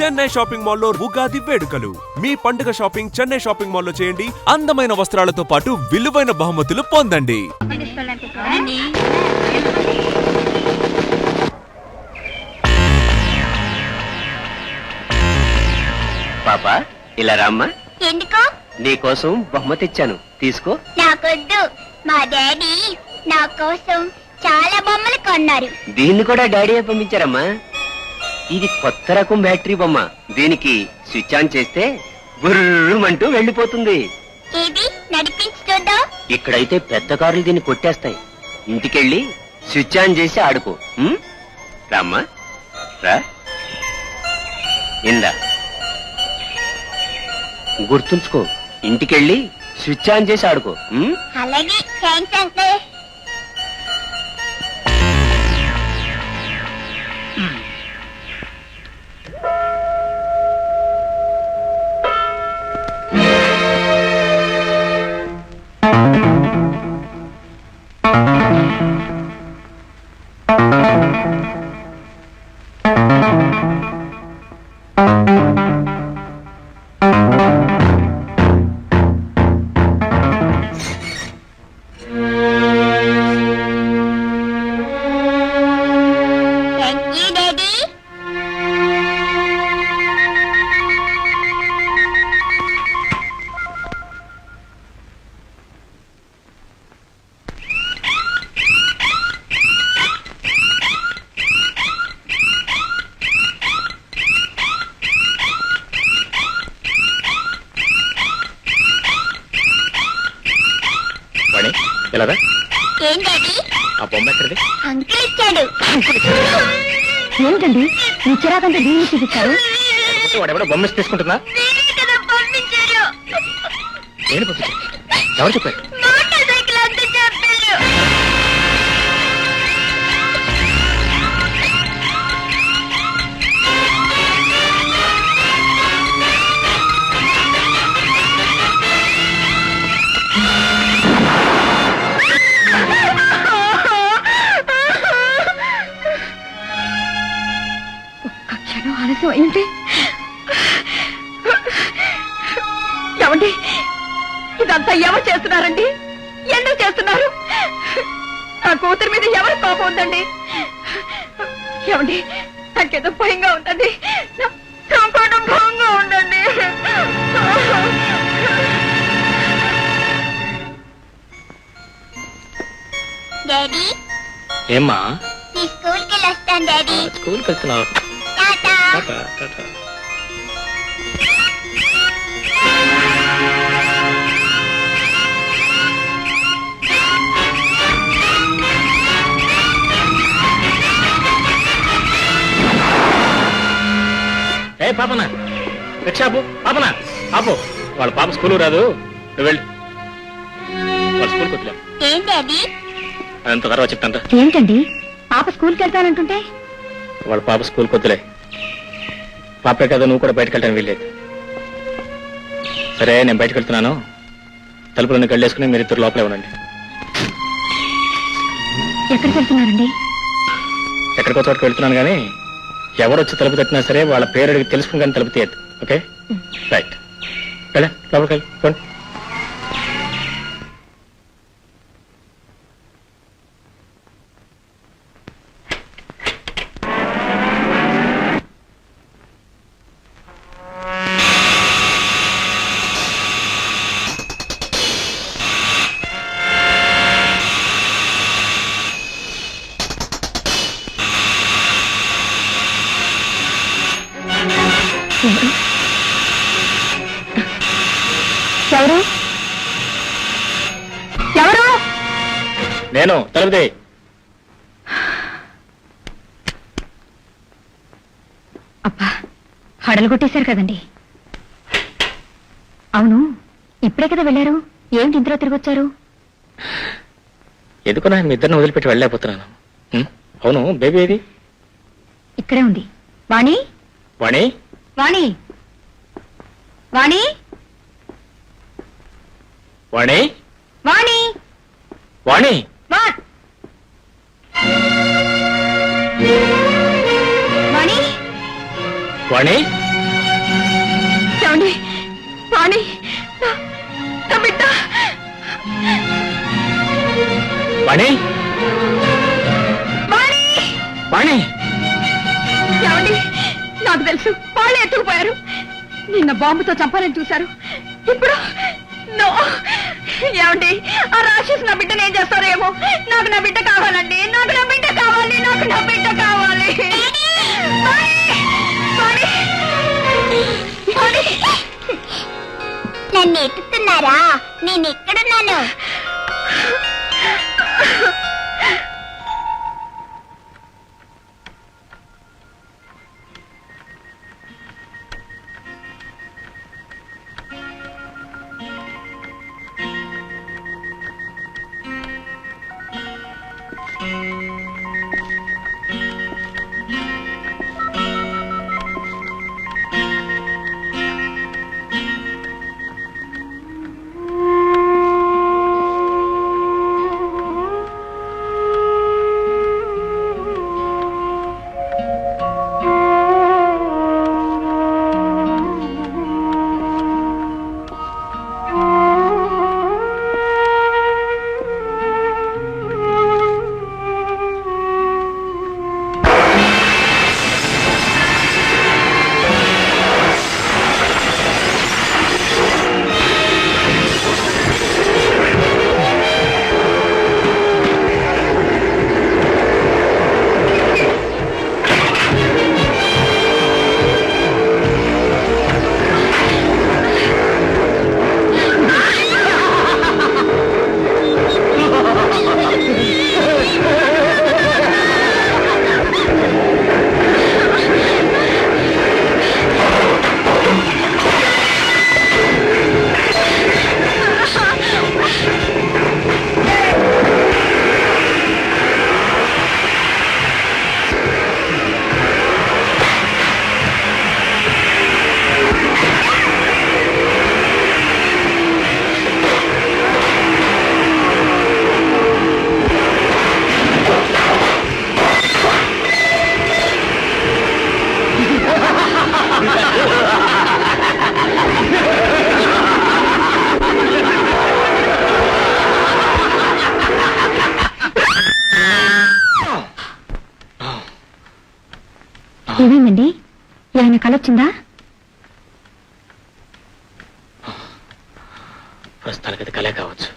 Chennai shopping మాల్లో ఉగాది వేడుకలు. మీ పండుగ షాపింగ్ చెన్నై షాపింగ్ మాల్లో చేయండి. అందమైన వస్త్రాలతో పాటు విలువైన బహుమతులు పొందండి. పాపా ఇలా రామ్మా. ఎందుకో? నీకోసం బహుమతి ఇచ్చాను, తీసుకో. నాకొద్దు. మా డాడీ నా కోసం చాలా బొమ్మలు కొన్నారు. దీన్ని కూడా డాడీ పంపించారమ్మా. ఇది కొత్త రకం బ్యాటరీ బొమ్మ. దీనికి స్విచ్ ఆన్ చేస్తే బుర్రుమంటూ వెళ్ళిపోతుంది. ఏది నడిపించి చూద్దాం. ఇక్కడైతే పెద్ద కార్లు దీన్ని కొట్టేస్తాయి. ఇంటికెళ్ళి స్విచ్ ఆన్ చేసి ఆడుకో. రామ్మా రా. ఇందా గుర్తుంచుకో, ఇంటికెళ్ళి స్విచ్ ఆన్ చేసి ఆడుకో. అలాగే. Thanks uncle. ఆ బొమ్మ ఎక్కడిది? అంకుల్ ఇచ్చాడు. ఏంటండి మీ చిరాకంతా దీన్ని చూపించారు? వాడెవడో బొమ్మ తీసుకుంటున్నా. నేను పంపించాను. ఎవరు చెప్పారు? మోటార్ సైకిల్ అంతా చెప్పారు. ఆలస్యం ఏంటి? ఏమండి ఇదంతా ఎవరు చేస్తున్నారండి? ఎందుకు చేస్తున్నారు? నా కూతురు మీద ఎవరు కోపం ఉందండి? ఏమండి నాకేదో భయంగా ఉందండి. భయంగా ఉందండి. డాడీ ఏమ్మా? నీ స్కూల్కి వెళ్ళొస్తాను డాడీ. స్కూల్కి వెళ్తున్నావు? టాటా. ఏ పాపనా, రిక్షా ఆపు. పాపనా ఆపు. వాళ్ళ పాప స్కూల్ రాదు, నువ్వు వెళ్ళి వాళ్ళ స్కూల్కి వద్దులే. ఏం డాడీ? అదంత తర్వాత చెప్తాంట. ఏంటండి పాప స్కూల్కి వెళ్తానంటుంటే? వాళ్ళ పాప స్కూల్కి వద్దులే. పాపే కదా, నువ్వు కూడా బయటకు వెళ్ళడానికి వీల్లేదు. సరే నేను బయటకు వెళ్తున్నాను. తలుపులను కళ్ళేసుకుని మీరు ఇద్దరు లోపలే ఉండండి. ఎక్కడికి వెళ్తున్నారండి? ఎక్కడికో చోటుకు వెళ్తున్నాను కానీ ఎవరు వచ్చి తలుపు తట్టినా సరే వాళ్ళ పేరు అడిగి తెలుసుకుని కానీ తలుపు తీయద్దు. Okay right. వెళ్ళా లోపలికి వెళ్ళి. ఎవరు? ఎవరు? నేను. తలుపుదే. అబ్బా హడలు కొట్టేశారు కదండి. అవును ఇప్పుడే కదా వెళ్ళారు, ఏమిటి ఇంతలో తిరిగొచ్చారు? ఎందుకు నేను ఇద్దరిని వదిలిపెట్టి వెళ్ళలేకపోతున్నాను. అవును బేబీ ఏది? ఇక్కడే ఉంది. వాణి వాణి వాణి వాణి వాణి వాణి వాణి వాణి వాణి ఏమండి వాణి నా బిడ్డ వాణి వాణి వాణి ఏమండి నాకు తెలుసు వాళ్ళే ఎత్తుకుపోయారు. నిన్న బాంబుతో చంపాలని చూశారు. ఇప్పుడు నో. ఏమండి ఆ రాక్షసు నా బిడ్డను ఏం చేస్తారేమో. నాకు నా బిడ్డ కావాలండి. నాకు నా బిడ్డ కావాలి. నాకు నా బిడ్డ కావాలి. నన్ను ఎత్తుతున్నారా? నేను ఎక్కడున్నాను? ఏమైందండి? ఏమైనా కలొచ్చిందా? ప్రస్తుతానికి అది కలే కావచ్చు,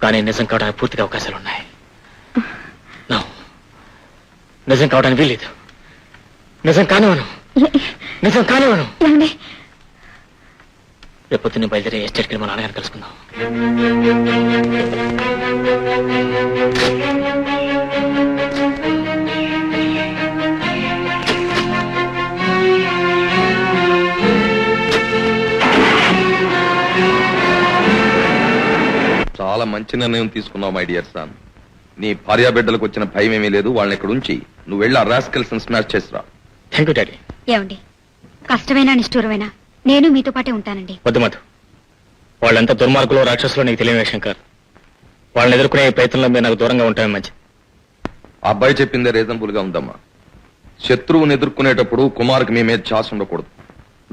కానీ నిజం కావడానికి పూర్తిగా అవకాశాలున్నాయి. నిజం కావడానికి వీల్లేదు. నిజం కానివను. నిజం కానివను. ఏమండి రేపు పొద్దున్నే బయలుదేరి ఎస్టేట్కి మా నాన్నగారు కలుసుకుందాం. చాలా మంచి నిర్ణయం తీసుకున్నావు మై డియర్ సన్. నీ భార్యా బిడ్డలకు వచ్చిన భయం ఏమీ లేదు. వాళ్ళని ఇక్కడ ఉంచి నువ్వు వెళ్ళి ఆ రాస్కెల్స్ స్మాష్ చేసిరా. Thank you daddy. ఏమండి కష్టమైనా నిష్ఠూరమైనా నేను మీతో పాటే ఉంటానండి. వద్దు మధు, వాళ్ళంతా దుర్మార్గులు రాక్షసులు నీకు తెలియని శంకర్. వాళ్ళని ఎదుర్కొనే ఈ ప్రయత్నంలో మీరు నాకు దూరంగా ఉంటామే మంచిది. ఆ అబ్బాయి చెప్పిందే రీజనబుల్ గా ఉందమ్మా. శత్రువుని ఎదుర్కొనేటప్పుడు కుమార్కి మీ మీద ఛాస్ ఉండకూడదు.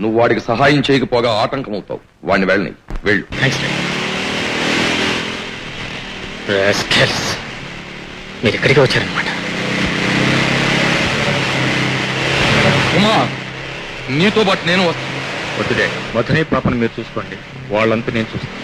నువ్వు వాడికి సహాయం చేయకపోగా ఆటంకం అవుతావు. వాడిని వెళ్ళని వెళ్ళు. Thanks daddy. రాస్కెల్స్, మీరు ఇక్కడికి వచ్చారనమాట. కుమార్, నీతో పాటు నేను వస్తాను. వద్దు డాడీ, మధుని పాపను మీరు చూసుకోండి. వాళ్ళంతా నేను చూస్తాను.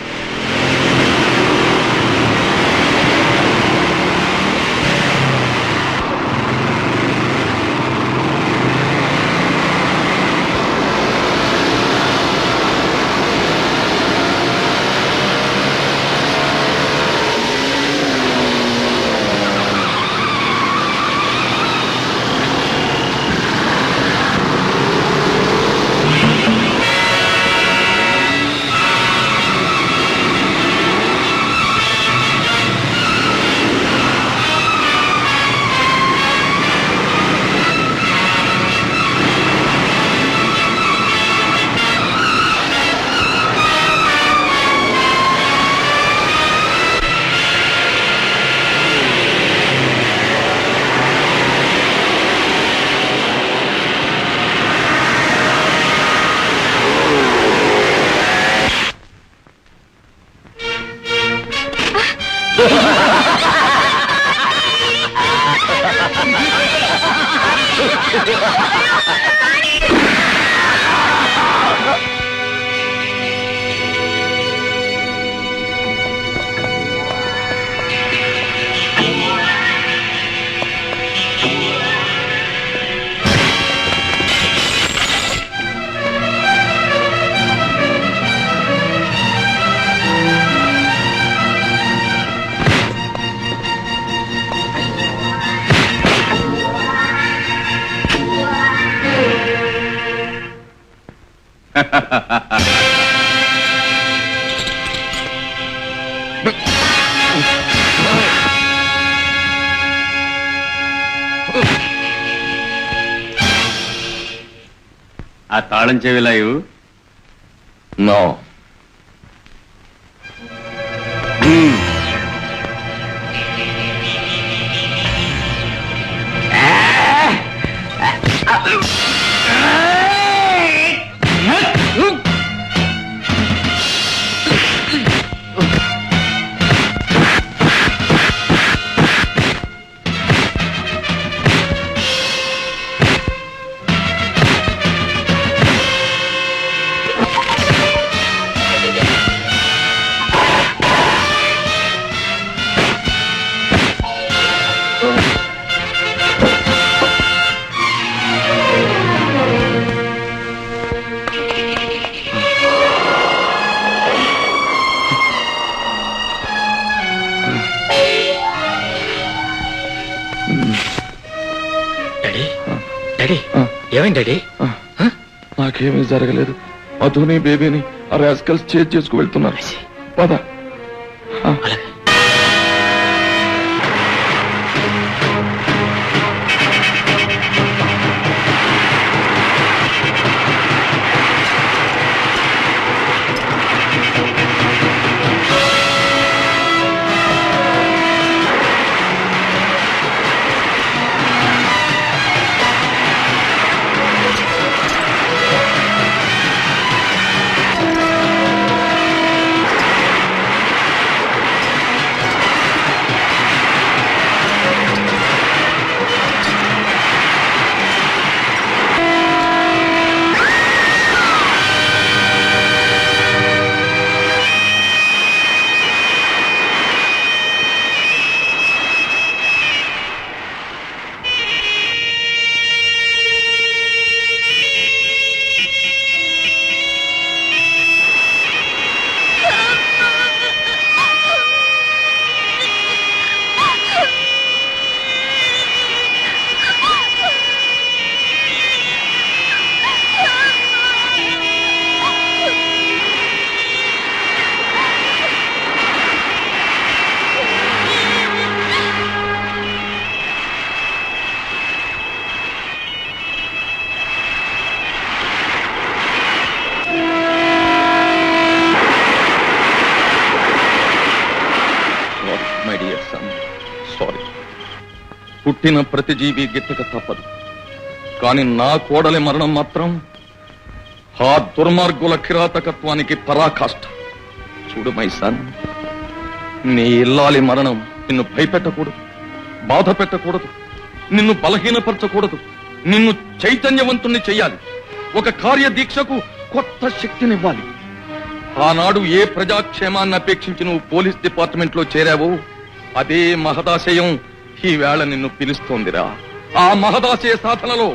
ఆ తాళం చెవిలాయు నో డాడీ డాడీ ఏమైంది డాడీ? నాకేమీ జరగలేదు. మధుని బేబీని ఆ రాస్కల్స్ చేజ్ చేసుకు వెళ్తున్నారు. పద. అలాగే. My dear son, sorry. పుట్టిన ప్రతి జీవి గిట్టక తప్పదు. కానీ నా కోడలి మరణం మాత్రం ఆ దుర్మార్గుల కిరాతకత్వానికి పరాకాష్ట. చూడు మై సన్, నీ ఇల్లాలి మరణం నిన్ను భయపెట్టకూడదు, బాధ పెట్టకూడదు, నిన్ను బలహీనపరచకూడదు, నిన్ను చైతన్యవంతుణ్ణి చెయ్యాలి. ఒక కార్యదీక్షకు కొత్త శక్తినివ్వాలి. ఆనాడు ఏ ప్రజాక్షేమాన్ని అపేక్షించి నువ్వు పోలీస్ డిపార్ట్మెంట్ లో చేరావో అదే మహదాశయం ఈవేళ నిన్ను పిలుస్తోందిరా. ఆ మహదాశయ సాధనలో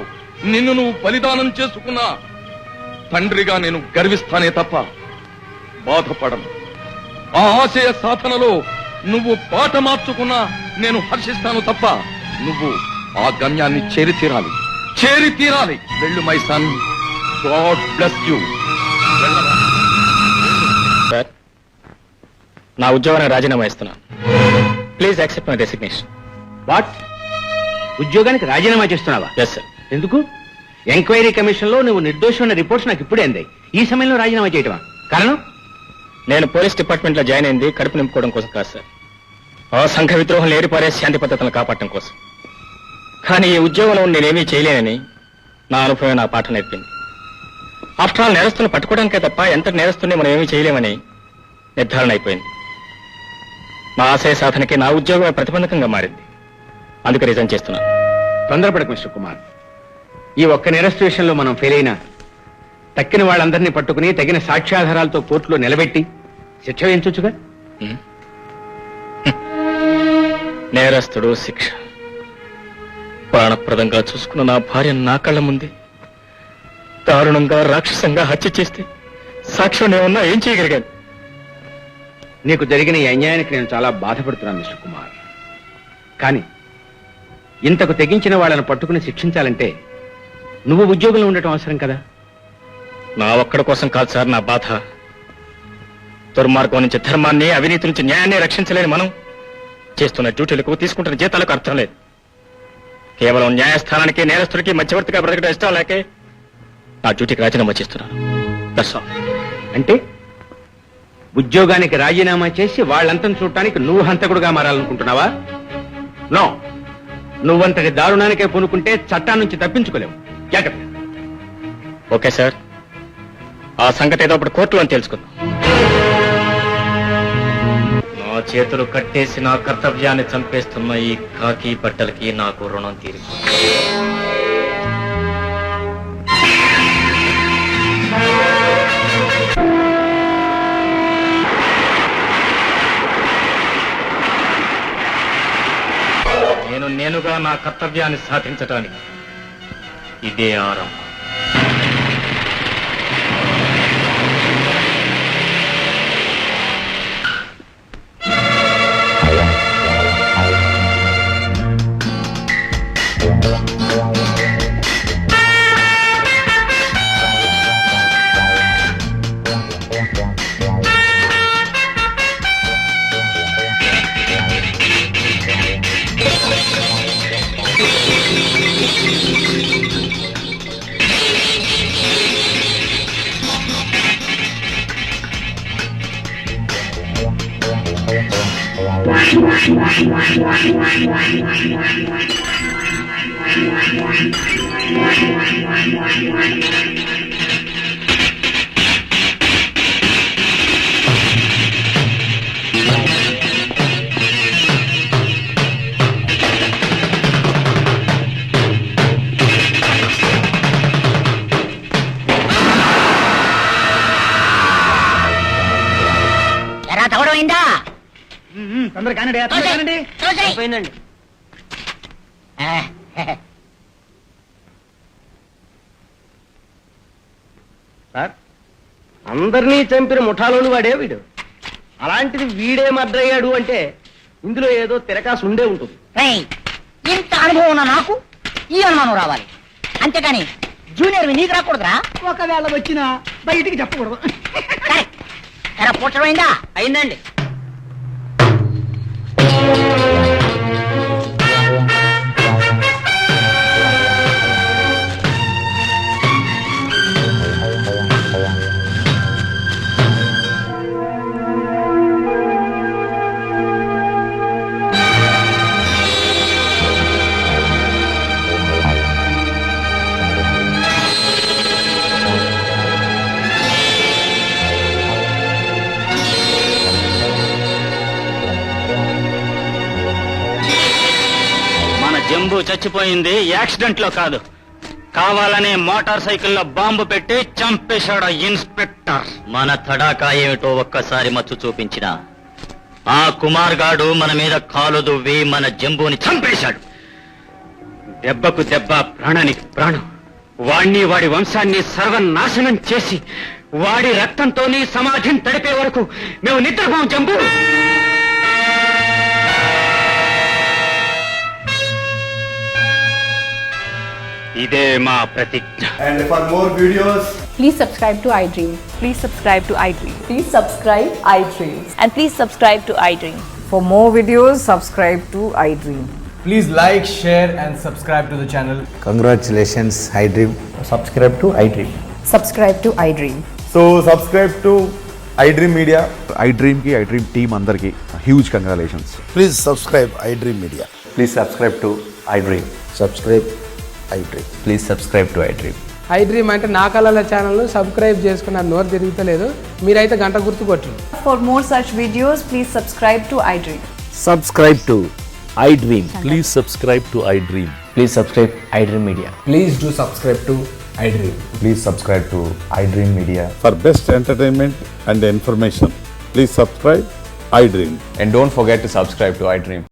నిన్ను నువ్వు బలిదానం చేసుకున్నా తండ్రిగా నేను గర్విస్తానే తప్ప బాధపడను. ఆ ఆశయ సాధనలో నువ్వు బాట మార్చుకున్నా నేను హర్షిస్తాను తప్ప నువ్వు ఆ గమ్యాన్ని చేరి తీరాలి. వెళ్ళు my son. God bless you. Sir, నా ఉద్యోగానికి రాజీనామా ఇస్తున్నాను. Please accept my resignation. What? ఉద్యోగానికి రాజీనామా చేస్తున్నావా? Yes sir. ఎందుకు? ఎంక్వైరీ కమిషన్ లో నువ్వు నిర్దోషమైన రిపోర్ట్స్ నాకు ఇప్పుడే అందాయి. ఈ సమయంలో రాజీనామా చేయటమా? కారణం? నేను పోలీస్ డిపార్ట్మెంట్ లో జాయిన్ అయింది కడుపు నింపుకోవడం కోసం కాదు సార్. ఆ సంఘ విద్రోహం లేరిపారే శాంతి పద్ధతులను కాపాడటం కోసం. కానీ ఈ ఉద్యోగంలో నేనేమీ చేయలేనని నా అనుభవం నా పాఠం నేర్పింది. ఆఫ్టర్ ఆల్ నేరస్తులను పట్టుకోవడానికే తప్ప ఎంత నేరస్తుని మనం ఏమీ చేయలేమని నిర్ధారణ అయిపోయింది. నా ఆశయ సాధనకి నా ఉద్యోగమే ప్రతిబంధకంగా మారింది. అందుకే రిజైన్ చేస్తున్నాను. తొందరపడకు మిస్టర్ కుమార్. ఈ ఒక్క నేరస్తు విషయంలో మనం ఫెయిల్ అయినా తక్కిన వాళ్ళందరినీ పట్టుకుని తగిన సాక్ష్యాధారాలతో కోర్టులో నిలబెట్టి శిక్ష వేయించొచ్చుగా. నేరస్తుడు శిక్ష. ప్రాణప్రదంగా చూసుకున్న నా భార్య నా కళ్ళ ముందే దారుణంగా రాక్షసంగా హత్య చేస్తే సాక్ష్యం ఏమన్నా ఏం చేయగలిగాను? నీకు జరిగిన ఈ అన్యాయానికి నేను చాలా బాధపడుతున్నాను మిస్టర్ కుమార్. కానీ ఇంతకు తెగించిన వాళ్ళను పట్టుకుని శిక్షించాలంటే నువ్వు ఉద్యోగంలో ఉండటం అవసరం కదా. నా ఒక్కడి కోసం కాదు సార్ నా బాధ. దుర్మార్గం నుంచి ధర్మాన్ని, అవినీతి నుంచి న్యాయాన్ని రక్షించలేని మనం చేస్తున్న డ్యూటీలకు, తీసుకుంటున్న జీతాలకు అర్థం లేదు. కేవలం న్యాయస్థానానికి, నేరస్తుడికి మధ్యవర్తిగా బ్రతకడం ఇష్టం లేకే నా డ్యూటీకి రాజీనామా చేస్తున్నాను. That's all. అంటే ఉద్యోగానికి రాజీనామా చేసి వాళ్ళంతం చూడటానికి నువ్వు హంతకుడుగా మారాలనుకుంటున్నావా? నో, నువ్వంతటి దారుణానికే పూనుకుంటే చట్టాన్ని నుంచి తప్పించుకోలేవు. జాగ్రత్త. ఓకే సార్, ఆ సంగతి ఏదో ఒకటి కోర్టులో తెలుసుకుందాం. నా చేతులు కట్టేసి నా కర్తవ్యాన్ని చంపేస్తున్న ఈ కాకి బట్టలకి నాకు రుణం తీరిపోతుంది. నేనుగా నా కర్తవ్యాన్ని సాధించడానికి ఇదే ఆరంభం. ఎరా తగడమైందా? తొందరగానండి. పోయిందండి. సార్, అందరినీ చంపిన ముఠాలోని వాడే వీడు. అలాంటిది వీడే మర్డరయ్యాడు అంటే ఇందులో ఏదో తిరకాసు ఉండే ఉంటుంది. ఇంత అనుభవం ఉన్న నాకు ఈ అనుమానం రావాలి, అంతేకాని జూనియర్ నీకు రాకూడదురా. ఒకవేళ వచ్చినా బయటికి చెప్పకూడదు. ఎరా పూడ్చడమైందా? అయిందండి. జంబు చచ్చిపోయింది యాక్సిడెంట్ లో కాదు, కావాలనే మోటార్ సైకిల్లో బాంబు పెట్టి చంపేశాడు ఇన్స్పెక్టర్. మన తడాకా ఏమిటో ఒక్కసారి మచ్చు చూపించిన ఆ కుమార్ గాడు మన మీద కాలు దువ్వి మన జంబుని చంపేశాడు. దెబ్బకు దెబ్బ, ప్రాణానికి ప్రాణం. వాణ్ణి, వాడి వంశాన్ని సర్వనాశనం చేసి వాడి రక్తంతో నీ సమాధిని తడిపే వరకు మేము నిద్రపోం జంబు. ఇదే మా ప్రతిజ్ఞ. And for more videos, Please subscribe to iDream. Please subscribe to iDream. Please subscribe iDream. And please subscribe to iDream. For more videos, subscribe to iDream. please like, share and subscribe to the channel. Congratulations, iDream. Subscribe to iDream. Subscribe to iDream. So subscribe to iDream Media. iDream ki iDream team andarki huge congratulations. Please subscribe iDream Media. Please subscribe to iDream. Subscribe iDream. Please subscribe to iDream. iDream అంటే నా కళల channel subscribe చేసుకున్న నోరు తిరుగుతలేదు. మీరైతే గంట గుర్తు కొట్టండి. For more such videos, please subscribe to iDream. Subscribe to iDream. Please subscribe to iDream. Please subscribe iDream Media. Please do subscribe to iDream. Please subscribe to iDream Media. For best entertainment and information, please subscribe iDream. And don't forget to subscribe to iDream.